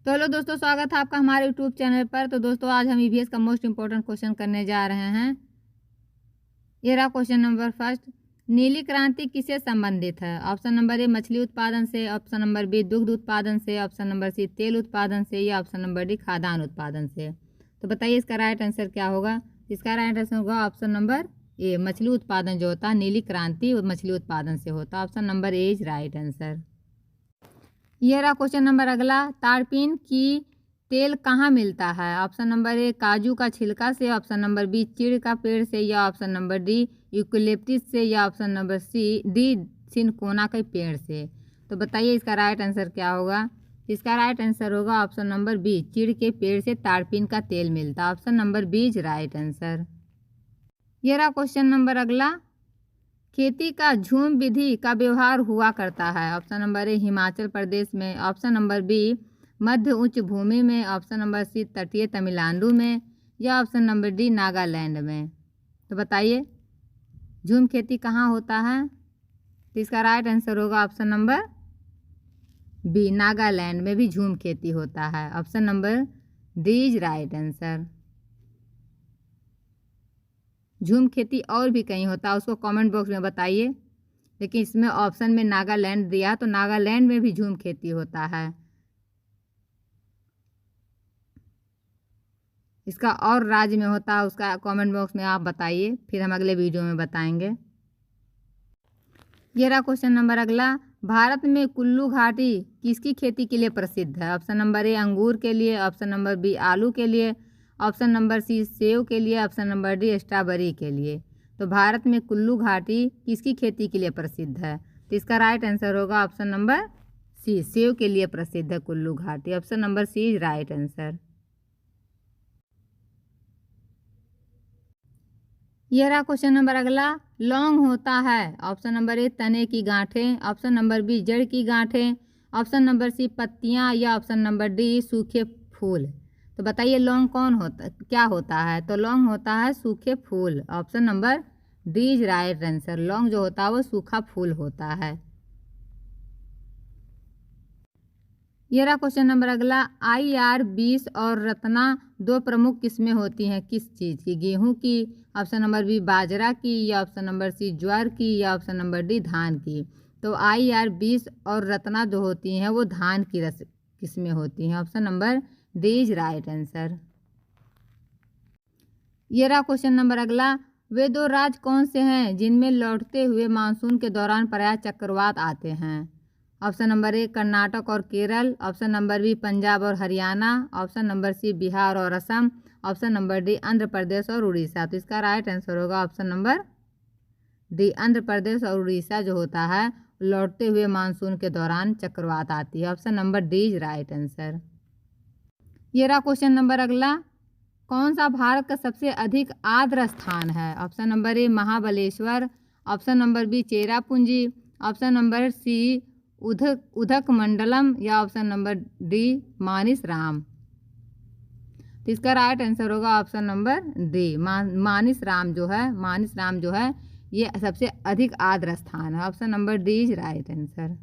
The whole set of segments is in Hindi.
तो हेलो दोस्तों, स्वागत है आपका हमारे यूट्यूब चैनल पर। तो दोस्तों आज हम ईवीएस का मोस्ट इंपॉर्टेंट क्वेश्चन करने जा रहे हैं। ये रहा क्वेश्चन नंबर फर्स्ट। नीली क्रांति किससे संबंधित है? ऑप्शन नंबर ए मछली उत्पादन से, ऑप्शन नंबर बी दुग्ध उत्पादन से, ऑप्शन नंबर सी तेल उत्पादन से, या ऑप्शन नंबर डी खाद्यान्न उत्पादन से। तो बताइए इसका राइट आंसर क्या होगा। इसका राइट आंसर होगा ऑप्शन नंबर ए, मछली उत्पादन जो होता है नीली क्रांति वो मछली उत्पादन से होता है। Option number A is right answer. ये रहा क्वेश्चन नंबर अगला। तारपीन की तेल कहाँ मिलता है? ऑप्शन नंबर ए काजू का छिलका से, ऑप्शन नंबर बी चीड़ का पेड़ से, या ऑप्शन नंबर डी यूकेलिप्टस से, या ऑप्शन नंबर डी सिनकोना के पेड़ से। तो बताइए इसका राइट आंसर क्या होगा। इसका राइट आंसर होगा ऑप्शन नंबर बी, चीड़ के पेड़ से तारपीन का तेल मिलता है। Option number B is right answer. ये रहा क्वेश्चन नंबर अगला। खेती का झूम विधि का व्यवहार हुआ करता है? ऑप्शन नंबर ए हिमाचल प्रदेश में, ऑप्शन नंबर बी मध्य उच्च भूमि में, ऑप्शन नंबर सी तटीय तमिलनाडु में, या ऑप्शन नंबर डी नागालैंड में। तो बताइए झूम खेती कहाँ होता है। तो इसका राइट आंसर होगा ऑप्शन नंबर बी, नागालैंड में भी झूम खेती होता है। Option number D is right answer. झूम खेती और भी कहीं होता है, उसको कमेंट बॉक्स में बताइए। लेकिन इसमें ऑप्शन में नागालैंड दिया, तो नागालैंड में भी झूम खेती होता है। इसका और राज्य में होता है उसका कमेंट बॉक्स में आप बताइए, फिर हम अगले वीडियो में बताएंगे। ये रहा क्वेश्चन नंबर अगला। भारत में कुल्लू घाटी किसकी खेती के लिए प्रसिद्ध है? ऑप्शन नंबर ए अंगूर के लिए, ऑप्शन नंबर बी आलू के लिए, ऑप्शन नंबर सी सेब के लिए, ऑप्शन नंबर डी स्ट्रॉबेरी के लिए। तो भारत में कुल्लू घाटी किसकी खेती के लिए प्रसिद्ध है? तो इसका राइट आंसर होगा ऑप्शन नंबर सी, सेब के लिए प्रसिद्ध है कुल्लू घाटी। Option number C is right answer. यह रहा क्वेश्चन नंबर अगला। लौंग होता है ऑप्शन नंबर ए तने की गांठें, ऑप्शन नंबर बी जड़ की गांठें, ऑप्शन नंबर सी पत्तियां, या ऑप्शन नंबर डी सूखे फूल। तो बताइए लौंग कौन होता क्या होता है? तो लौंग होता है सूखे फूल। Option number D is right answer. लौंग जो होता है वो सूखा फूल होता है। ये रहा क्वेश्चन नंबर अगला। IR-20 और रत्ना दो प्रमुख किस्में होती हैं किस चीज़ की? गेहूं की, ऑप्शन नंबर बी बाजरा की, या ऑप्शन नंबर सी ज्वार की, या ऑप्शन नंबर डी धान की। तो IR-20 और रत्ना जो होती हैं वो धान की किस्में होती हैं। Option number D is right answer. ये रहा क्वेश्चन नंबर अगला। वे दो राज्य कौन से हैं जिनमें लौटते हुए मानसून के दौरान प्रायः चक्रवात आते हैं? ऑप्शन नंबर ए कर्नाटक और Kerala, option number B Punjab और Haryana, option number C Bihar और Assam, option number D Andhra Pradesh और उड़ीसा। तो इसका राइट आंसर होगा option number D, Andhra Pradesh और उड़ीसा जो होता है लौटते हुए मानसून के दौरान चक्रवात आती है। Option number D is right answer. ये रहा क्वेश्चन नंबर अगला। कौन सा भारत का सबसे अधिक आर्द्र स्थान है? Option number A Mahabaleshwar, option number B Cherrapunji, option number C Udhagamandalam, या ऑप्शन नंबर डी मानिसराम। तो इसका राइट आंसर होगा ऑप्शन नंबर डी, मानिसराम जो है ये सबसे अधिक आर्द्र स्थान है। Option number D is right answer.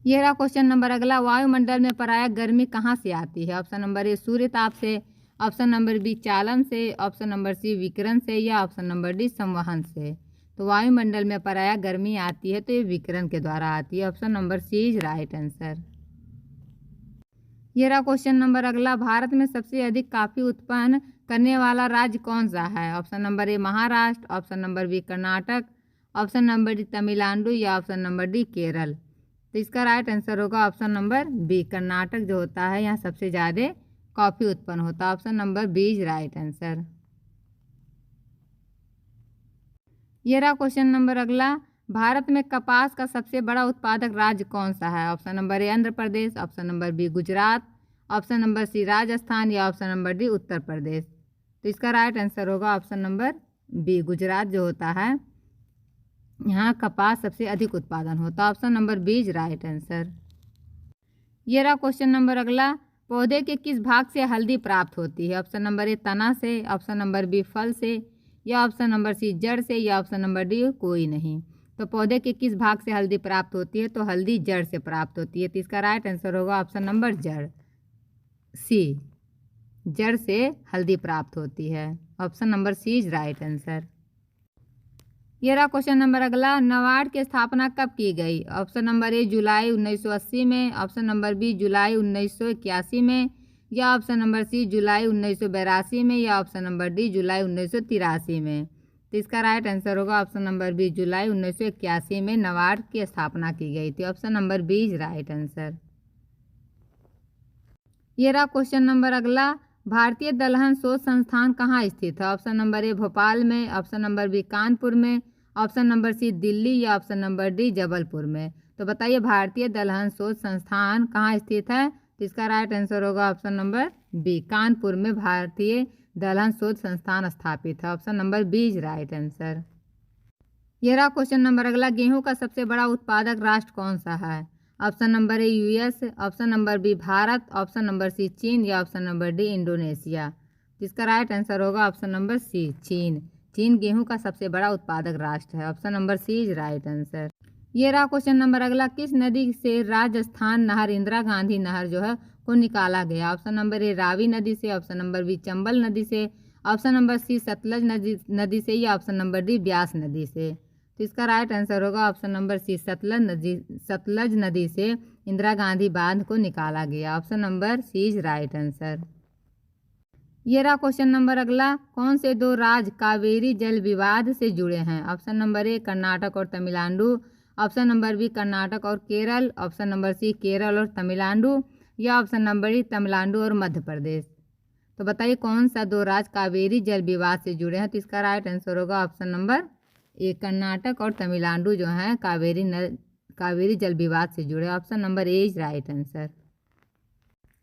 ये रहा क्वेश्चन नंबर अगला। वायुमंडल में प्रायः गर्मी कहाँ से आती है? ऑप्शन नंबर ए सूर्य ताप से, ऑप्शन नंबर बी चालन से, ऑप्शन नंबर सी विकिरण से, या ऑप्शन नंबर डी संवहन से। तो वायुमंडल में प्रायः गर्मी आती है तो ये विकिरण के द्वारा आती है। Option number C is right answer. ये रहा क्वेश्चन नंबर अगला। भारत में सबसे अधिक कॉफी उत्पन्न करने वाला राज्य कौन सा है? Option number A Maharashtra, option number B Karnataka, option number D Tamil Nadu, या ऑप्शन नंबर डी केरल। तो इसका राइट आंसर होगा ऑप्शन नंबर बी, कर्नाटक जो होता है यहाँ सबसे ज़्यादा कॉफ़ी उत्पन्न होता है। Option number B is right answer. ये रहा क्वेश्चन नंबर अगला। भारत में कपास का सबसे बड़ा उत्पादक राज्य कौन सा है? Option number A Andhra Pradesh, option number B Gujarat, option number C Rajasthan, या option number D Uttar Pradesh. तो इसका राइट आंसर होगा ऑप्शन नंबर बी, गुजरात जो होता है यहाँ कपास सबसे अधिक उत्पादन होता है। Option number B is right answer. ये रहा क्वेश्चन नंबर अगला। पौधे के किस भाग से हल्दी प्राप्त होती है? ऑप्शन नंबर ए तना से, ऑप्शन नंबर बी फल से, या ऑप्शन नंबर सी जड़ से, या ऑप्शन नंबर डी कोई नहीं। तो पौधे के किस भाग से हल्दी प्राप्त होती है? तो हल्दी जड़ से प्राप्त होती है। तो इसका राइट आंसर होगा ऑप्शन नंबर जड़, सी, जड़ से हल्दी प्राप्त होती है। Option number C is right answer. ये रहा क्वेश्चन नंबर अगला, नाबार्ड की स्थापना कब की गई? ऑप्शन नंबर ए जुलाई 1980 में, ऑप्शन नंबर बी जुलाई 1981 में, या ऑप्शन नंबर सी जुलाई 1982 में, या ऑप्शन नंबर डी जुलाई 1983 में। तो इसका राइट आंसर होगा ऑप्शन नंबर बी, जुलाई 1981 में नाबार्ड की स्थापना की गई थी। Option number B is right answer. ये रहा क्वेश्चन नंबर अगला, भारतीय दलहन शोध संस्थान कहाँ स्थित है? ऑप्शन नंबर ए भोपाल में, ऑप्शन नंबर बी कानपुर में, ऑप्शन नंबर सी दिल्ली, या ऑप्शन नंबर डी जबलपुर में। तो बताइए भारतीय दलहन शोध संस्थान कहाँ स्थित है? तो इसका राइट आंसर होगा ऑप्शन नंबर बी, कानपुर में भारतीय दलहन शोध संस्थान स्थापित है। Option number B is right answer. यह रहा क्वेश्चन नंबर अगला, गेहूं का सबसे बड़ा उत्पादक राष्ट्र कौन सा है? Option number A US, option number B Bharat, option number C चीन, या ऑप्शन नंबर डी इंडोनेशिया। जिसका राइट आंसर होगा ऑप्शन नंबर सी, चीन। चीन गेहूं का सबसे बड़ा उत्पादक राष्ट्र है। Option number C is right answer. ये रहा क्वेश्चन नंबर अगला, किस नदी से राजस्थान नहर, इंदिरा गांधी नहर जो है को निकाला गया? ऑप्शन नंबर ए रावी नदी से, ऑप्शन नंबर बी चंबल नदी से, ऑप्शन नंबर सी सतलज नदी से, या ऑप्शन नंबर डी ब्यास नदी से। तो इसका राइट आंसर होगा ऑप्शन नंबर सी, सतलज नदी से इंदिरा गांधी बांध को निकाला गया। Option number C is right answer. ये रहा क्वेश्चन नंबर अगला, कौन से दो राज्य कावेरी जल विवाद से जुड़े हैं? ऑप्शन नंबर ए कर्नाटक और Tamil Nadu, option number B Karnataka और Kerala, option number C Kerala और तमिलनाडु, या ऑप्शन नंबर डी तमिलनाडु और मध्य प्रदेश। तो बताइए कौन सा दो राज्य कावेरी जल विवाद से जुड़े हैं? तो इसका राइट आंसर होगा ऑप्शन नंबर ए, कर्नाटक और तमिलनाडु जो हैं कावेरी जल विवाद से जुड़े। Option number A is right answer.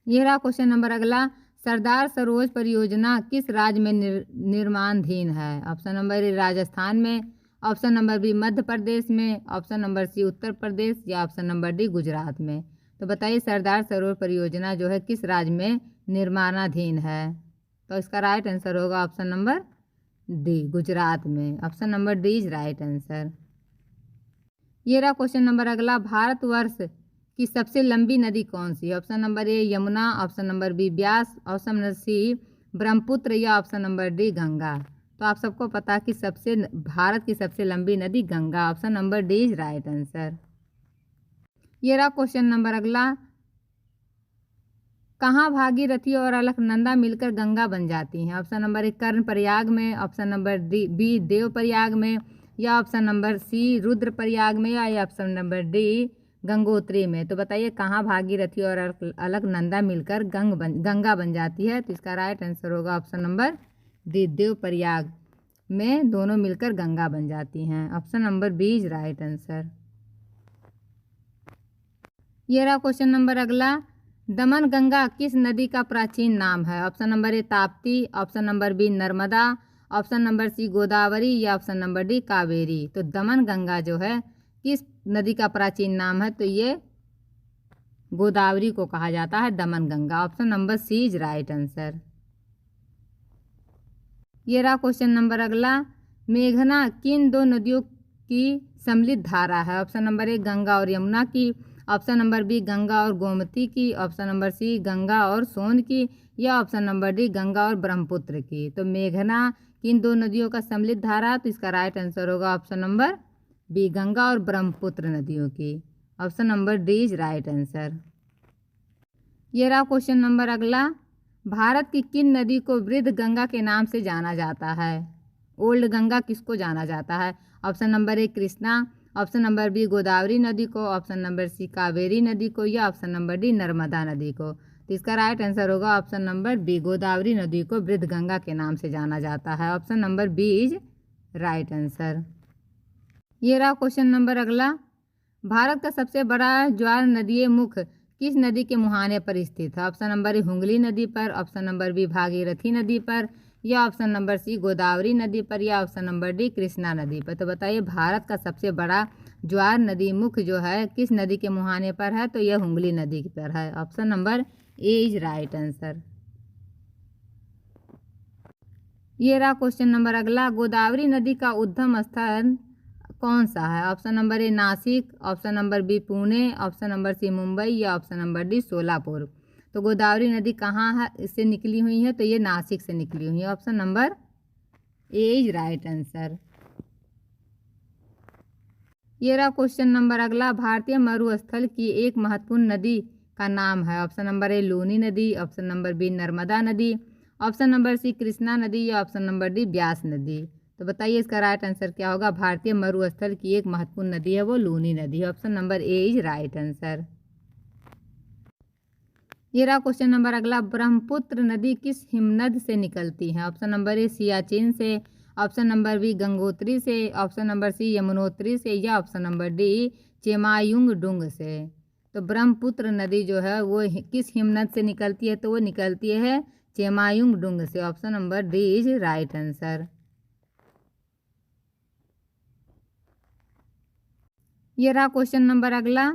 यह रहा क्वेश्चन नंबर अगला, सरदार सरोवर परियोजना किस राज्य में निर्माणाधीन है? ऑप्शन नंबर ए राजस्थान में, option number B Madhya Pradesh में, ऑप्शन नंबर सी उत्तर प्रदेश, या ऑप्शन नंबर डी गुजरात में। तो बताइए सरदार सरोवर परियोजना जो है किस राज्य में निर्माणाधीन है? तो इसका राइट आंसर होगा ऑप्शन नंबर डी, गुजरात में। Option number D is right answer. ये रहा क्वेश्चन नंबर अगला, भारतवर्ष की सबसे लंबी नदी कौन सी है? Option number A Yamuna, option number B Beas, option number C Brahmaputra, या ऑप्शन नंबर डी गंगा। तो आप सबको पता है कि भारत की सबसे लंबी नदी Ganga. Option number D is right answer. ये रहा क्वेश्चन नंबर अगला, कहाँ भागीरथी और अलकनंदा मिलकर गंगा बन जाती हैं? ऑप्शन नंबर ए कर्णप्रयाग में, ऑप्शन नंबर बी देवप्रयाग में, या ऑप्शन नंबर सी रुद्रप्रयाग में, या ऑप्शन नंबर डी गंगोत्री में। तो बताइए कहाँ भागीरथी और अलकनंदा मिलकर गंगा बन जाती है? तो इसका राइट आंसर होगा ऑप्शन नंबर डी, देवप्रयाग में दोनों मिलकर गंगा बन जाती हैं। Option number B is right answer. ये रहा क्वेश्चन नंबर अगला, दमन गंगा किस नदी का प्राचीन नाम है? Option number A Tapti, option number B Narmada, option number C Godavari, या ऑप्शन नंबर डी कावेरी। तो दमन गंगा जो है किस नदी का प्राचीन नाम है? तो ये गोदावरी को कहा जाता है Daman Ganga. Option number C is right answer. ये रहा क्वेश्चन नंबर अगला, मेघना किन दो नदियों की सम्मिलित धारा है? ऑप्शन नंबर ए गंगा और यमुना की, ऑप्शन नंबर बी गंगा और गोमती की, ऑप्शन नंबर सी गंगा और सोन की, या ऑप्शन नंबर डी गंगा और ब्रह्मपुत्र की। तो मेघना किन दो नदियों का सम्मिलित धारा? तो इसका राइट आंसर होगा ऑप्शन नंबर बी, गंगा और ब्रह्मपुत्र नदियों की। Option number D is right answer. ये रहा क्वेश्चन नंबर अगला, भारत की किन नदी को वृद्ध गंगा के नाम से जाना जाता है? ओल्ड गंगा किसको जाना जाता है? Option number A Krishna, option number B Godavari नदी को, ऑप्शन नंबर सी कावेरी नदी को, या ऑप्शन नंबर डी नर्मदा नदी को। तो इसका राइट आंसर होगा ऑप्शन नंबर बी, गोदावरी नदी को वृद्ध गंगा के नाम से जाना जाता है। Option number B is right answer. ये रहा क्वेश्चन नंबर अगला, भारत का सबसे बड़ा ज्वार नदीय मुख किस नदी के मुहाने पर स्थित है? ऑप्शन नंबर ए हुगली नदी पर, ऑप्शन नंबर बी भागीरथी नदी पर, या ऑप्शन नंबर सी गोदावरी नदी पर, या ऑप्शन नंबर डी कृष्णा नदी पर। तो बताइए भारत का सबसे बड़ा ज्वार नदी मुख जो है किस नदी के मुहाने पर है? तो यह हुगली नदी पर है। Option number A is right answer. ये रहा क्वेश्चन नंबर अगला, गोदावरी नदी का उद्गम स्थान कौन सा है? Option number A Nashik, option number B Pune, option number C Mumbai या ऑप्शन नंबर डी सोलापुर। तो गोदावरी नदी कहाँ है इससे निकली हुई है? तो ये नासिक से निकली हुई है। Option number A is right answer. ये रहा क्वेश्चन नंबर अगला, भारतीय मरुस्थल की एक महत्वपूर्ण नदी का नाम है। ऑप्शन नंबर ए लूनी नदी, ऑप्शन नंबर बी नर्मदा नदी, ऑप्शन नंबर सी कृष्णा नदी या ऑप्शन नंबर डी ब्यास नदी। तो बताइए इसका राइट आंसर क्या होगा? भारतीय मरुस्थल की एक महत्वपूर्ण नदी है वो लूनी नदी है। Option number A is right answer. ये रहा क्वेश्चन नंबर अगला, ब्रह्मपुत्र नदी किस हिमनद से निकलती है? ऑप्शन नंबर ए सियाचिन से, ऑप्शन नंबर बी गंगोत्री से, ऑप्शन नंबर सी यमुनोत्री से या ऑप्शन नंबर डी चेमायुंग डुंग से। तो ब्रह्मपुत्र नदी जो है वो किस हिमनद से निकलती है? तो वो निकलती है चेमायुंग डुंग से। Option number D is right answer. ये रहा क्वेश्चन नंबर अगला,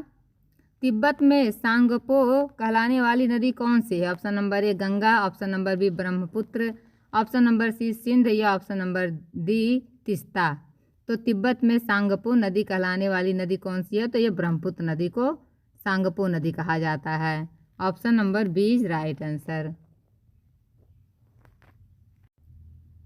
तिब्बत में सांगपो कहलाने वाली नदी कौन सी है? Option number A Ganga, option number B Brahmaputra, option number C Sindh या ऑप्शन नंबर डी तिस्ता। तो तिब्बत में सांगपो नदी कहलाने वाली नदी कौन सी है? तो ये ब्रह्मपुत्र नदी को सांगपो नदी कहा जाता है। Option number B is right answer.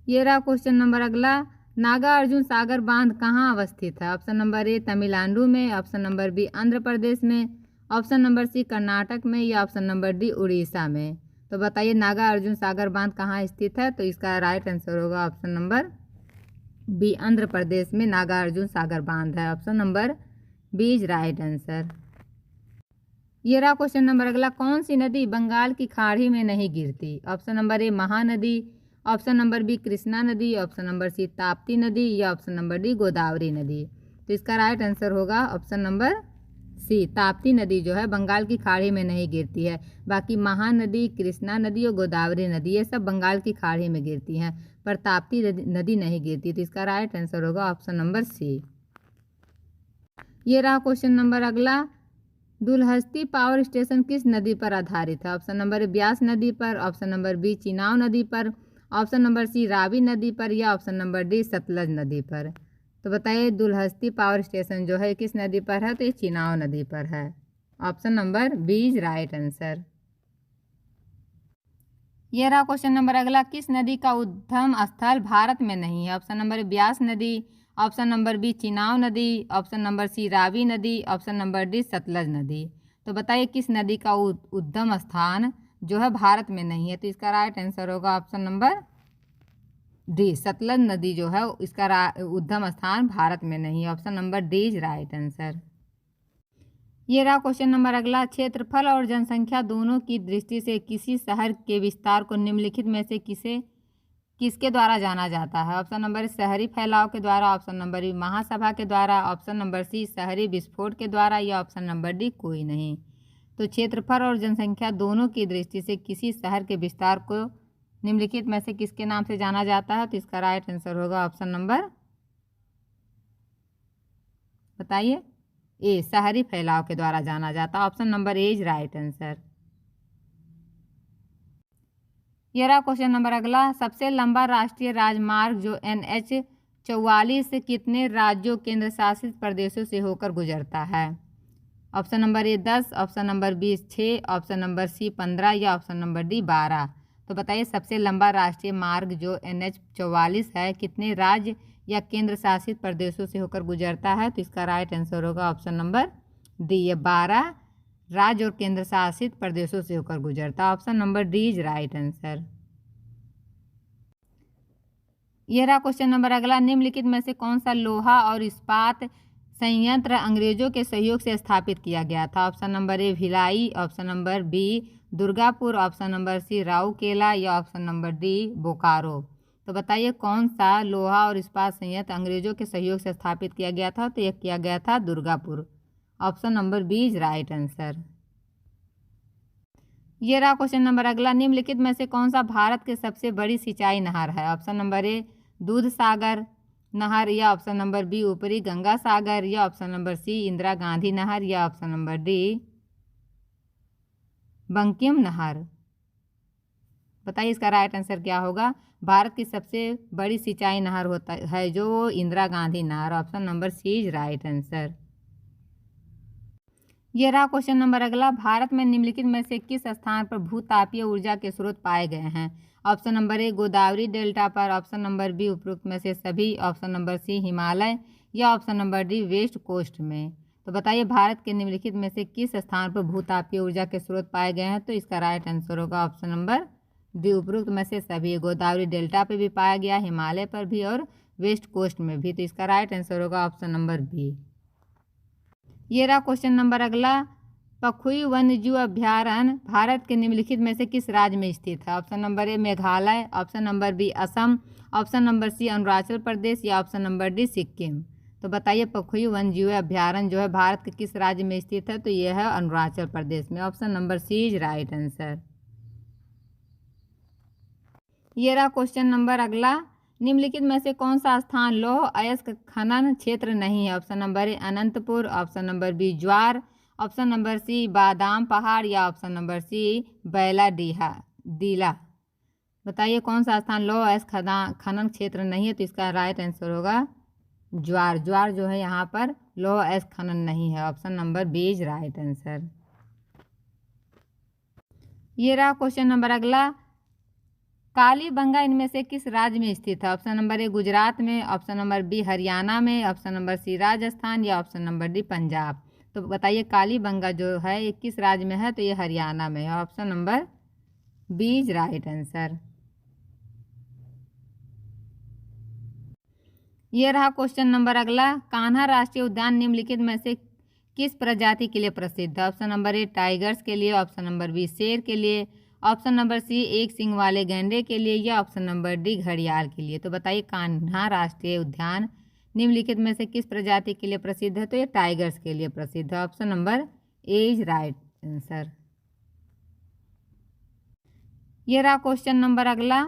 ये रहा क्वेश्चन नंबर अगला, नागार्जुन सागर बांध कहाँ अवस्थित है? ऑप्शन नंबर ए तमिलनाडु में, option number B Andhra Pradesh में, ऑप्शन नंबर सी कर्नाटक में या ऑप्शन नंबर डी उड़ीसा में। तो बताइए नागार्जुन सागर बांध कहाँ स्थित है? तो इसका राइट आंसर होगा option number B Andhra Pradesh में नागार्जुन सागर बांध है। Option number B is right answer. ये रहा क्वेश्चन नंबर अगला, कौन सी नदी बंगाल की खाड़ी में नहीं गिरती? Option number A Mahanadi, option number B Krishna नदी, ऑप्शन नंबर सी ताप्ती नदी या ऑप्शन नंबर डी गोदावरी नदी। तो इसका राइट आंसर होगा ऑप्शन नंबर सी ताप्ती नदी जो है बंगाल की खाड़ी में नहीं गिरती है। बाकी महानदी, कृष्णा नदी और गोदावरी नदी ये सब बंगाल की खाड़ी में गिरती हैं, पर ताप्ती नदी नहीं गिरती। तो इसका राइट आंसर होगा ऑप्शन नंबर सी। ये रहा क्वेश्चन नंबर अगला, दुलहस्ती पावर स्टेशन किस नदी पर आधारित है? ऑप्शन नंबर ए ब्यास नदी पर, ऑप्शन नंबर बी चिनाव नदी पर, ऑप्शन नंबर सी रावी नदी पर या ऑप्शन नंबर डी सतलज नदी पर। तो बताइए दुलहस्ती पावर स्टेशन जो है किस नदी पर है? तो ये चिनाव नदी पर है। Option number B is right answer. ये रहा क्वेश्चन नंबर अगला, किस नदी का उद्गम स्थल भारत में नहीं है? ऑप्शन नंबर ब्यास नदी, ऑप्शन नंबर बी चिनाव नदी, ऑप्शन नंबर सी रावी नदी, ऑप्शन नंबर डी सतलज नदी। तो बताइए किस नदी का उद्गम स्थान जो है भारत में नहीं है? तो इसका राइट आंसर होगा ऑप्शन नंबर डी सतलज नदी जो है इसका उद्गम स्थान भारत में नहीं है। Option number D is right answer. ये रहा क्वेश्चन नंबर अगला, क्षेत्रफल और जनसंख्या दोनों की दृष्टि से किसी शहर के विस्तार को निम्नलिखित में से किसके द्वारा जाना जाता है? ऑप्शन नंबर शहरी फैलाव के द्वारा, ऑप्शन नंबर बी महासभा के द्वारा, ऑप्शन नंबर सी शहरी विस्फोट के द्वारा या ऑप्शन नंबर डी कोई नहीं। तो क्षेत्रफल और जनसंख्या दोनों की दृष्टि से किसी शहर के विस्तार को निम्नलिखित में से किसके नाम से जाना जाता है? तो इसका राइट आंसर होगा ऑप्शन नंबर, बताइए, ए शहरी फैलाव के द्वारा जाना जाता है। Option number A is right answer. ये रहा क्वेश्चन नंबर अगला, सबसे लंबा राष्ट्रीय राजमार्ग जो NH 44 कितने राज्यों केंद्र शासित प्रदेशों से होकर गुजरता है? Option number A 10, option number B 6, option number C 15 या ऑप्शन नंबर डी 12। तो बताइए सबसे लंबा राष्ट्रीय मार्ग जो NH 44 है कितने राज्य या केंद्र शासित प्रदेशों से होकर गुजरता है? तो इसका राइट आंसर होगा ऑप्शन नंबर डी, ये 12 राज्य और केंद्र शासित प्रदेशों से होकर गुजरता। Option number D is right answer. यह रहा क्वेश्चन नंबर अगला, निम्नलिखित में से कौन सा लोहा और इस्पात संयंत्र अंग्रेजों के सहयोग से स्थापित किया गया था? Option number A Bhilai, option number B Durgapur, option number C Rourkela या ऑप्शन नंबर डी बोकारो। तो बताइए कौन सा लोहा और इस्पात संयंत्र अंग्रेजों के सहयोग से स्थापित किया गया था? तो यह किया गया था Durgapur. Option number B is right answer. ये रहा क्वेश्चन नंबर अगला, निम्नलिखित में से कौन सा भारत के सबसे बड़ी सिंचाई नहर है? ऑप्शन नंबर ए दूध सागर नहर या ऑप्शन नंबर बी ऊपरी गंगा सागर या option number C Indira Gandhi नहर या ऑप्शन नंबर डी बंकिम नहर। बताइए इसका राइट आंसर क्या होगा। भारत की सबसे बड़ी सिंचाई नहर होता है जो इंदिरा गांधी नहर। Option number C is right answer. ये रहा क्वेश्चन नंबर अगला। भारत में निम्नलिखित में से किस स्थान पर भूतापीय ऊर्जा के स्रोत पाए गए हैं। Option number A Godavari delta पर, ऑप्शन नंबर बी उपरोक्त में से सभी, ऑप्शन नंबर सी हिमालय, या option number D west coast में। तो बताइए भारत के निम्नलिखित में से किस स्थान पर भूतापीय ऊर्जा के स्रोत पाए गए हैं। तो इसका राइट आंसर होगा ऑप्शन नंबर डी उपरोक्त में से सभी। गोदावरी डेल्टा पे भी पाया गया, हिमालय पर भी और वेस्ट कोस्ट में भी। तो इसका राइट आंसर होगा ऑप्शन नंबर बी। ये रहा क्वेश्चन नंबर अगला। पखुई वन्यजीव अभ्यारण्य भारत के निम्नलिखित में से किस राज्य में स्थित है। Option number A Meghalaya, option number B Assam, option number C Arunachal Pradesh, या ऑप्शन नंबर डी सिक्किम। तो बताइए पखुई वन्यजीव अभ्यारण्य जो है भारत के किस राज्य में स्थित है। तो यह है अरुणाचल प्रदेश में। Option number C is right answer. ये रहा क्वेश्चन नंबर अगला। निम्नलिखित में से कौन सा स्थान लौह अयस्क खनन क्षेत्र नहीं है। Option number A Anantapur, option number B Zawar, option number C Badam Pahar, या ऑप्शन नंबर सी बैला डीला। बताइए कौन सा स्थान लौह अयस्क खनन क्षेत्र नहीं है। तो इसका राइट आंसर होगा ज्वार। ज्वार जो है यहाँ पर लौह अयस्क खनन नहीं है। Option number B is right answer. ये रहा क्वेश्चन नंबर अगला। कालीबंगा इनमें से किस राज्य में स्थित है। ऑप्शन नंबर ए गुजरात में, ऑप्शन नंबर बी हरियाणा में, ऑप्शन नंबर सी राजस्थान, या ऑप्शन नंबर डी पंजाब। तो बताइए कालीबंगा जो है ये किस राज्य में है। तो ये हरियाणा में है। Option number B is right answer. ये रहा क्वेश्चन नंबर अगला। कान्हा राष्ट्रीय उद्यान निम्नलिखित में से किस प्रजाति के लिए प्रसिद्ध है। ऑप्शन नंबर ए टाइगर्स के लिए, ऑप्शन नंबर बी शेर के लिए, ऑप्शन नंबर सी एक सींग वाले गैंडे के लिए, या ऑप्शन नंबर डी घड़ियाल के लिए। तो बताइए कान्हा राष्ट्रीय उद्यान निम्नलिखित में से किस प्रजाति के लिए प्रसिद्ध है। तो ये टाइगर्स के लिए प्रसिद्ध है। Option number A is right answer. ये रहा क्वेश्चन नंबर अगला।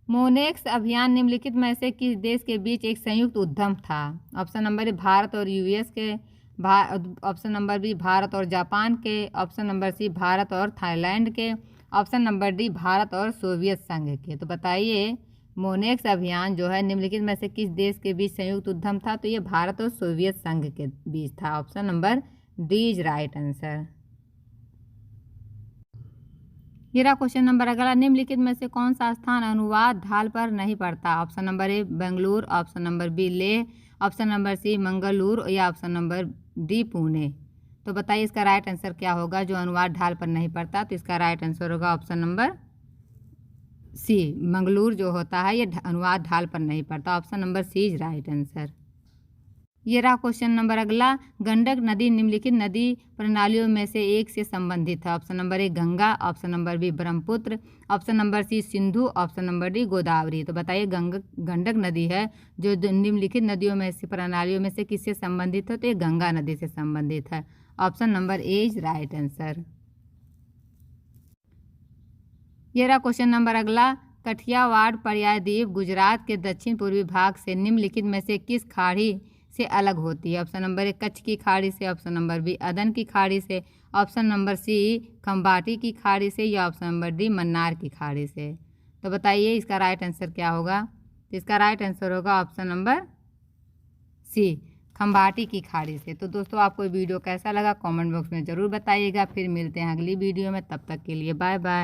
मोनेक्स अभियान निम्नलिखित में से किस देश के बीच एक संयुक्त उद्यम था। ऑप्शन नंबर ए भारत और यूएस के, ऑप्शन नंबर बी भारत और जापान के, ऑप्शन नंबर सी भारत और थाईलैंड के, ऑप्शन नंबर डी भारत और सोवियत संघ के। तो बताइए मोनेक्स अभियान जो है निम्नलिखित में से किस देश के बीच संयुक्त उद्यम था। तो ये भारत और सोवियत संघ के बीच था। Option number D is right answer. ये रहा क्वेश्चन नंबर अगला। निम्नलिखित में से कौन सा स्थान अनुवाद ढाल पर नहीं पड़ता। Option number A Bengaluru, option number B Leh, option number C Mangaluru, या ऑप्शन नंबर डी पुणे। तो बताइए इसका राइट आंसर क्या होगा जो अनुवाद ढाल पर नहीं पड़ता। तो इसका राइट आंसर होगा ऑप्शन नंबर सी मंगलुरु जो होता है ये अनुवाद ढाल पर नहीं पड़ता। Option number C is right answer. ये रहा क्वेश्चन नंबर अगला। गंडक नदी निम्नलिखित नदी प्रणालियों में से एक से संबंधित है। Option number A Ganga, option number B Brahmaputra, option number C Sindhu, option number D Godavari. तो बताइए गंडक नदी है जो निम्नलिखित नदियों में से प्रणालियों में से किससे संबंधित है। तो ये गंगा नदी से संबंधित है। Option number A is right answer. ये रहा क्वेश्चन नंबर अगला। कठियावाड़ पर्याय द्वीप गुजरात के दक्षिण पूर्वी भाग से निम्नलिखित में से किस खाड़ी से अलग होती है। ऑप्शन नंबर ए कच्छ की खाड़ी से, ऑप्शन नंबर बी अदन की खाड़ी से, ऑप्शन नंबर सी खंबाटी की खाड़ी से, या ऑप्शन नंबर डी मन्नार की खाड़ी से। तो बताइए इसका राइट आंसर क्या होगा। तो इसका राइट आंसर होगा ऑप्शन नंबर सी खंबाटी की खाड़ी से। तो दोस्तों आपको वीडियो कैसा लगा कमेंट बॉक्स में ज़रूर बताइएगा। फिर मिलते हैं अगली वीडियो में, तब तक के लिए बाय बाय।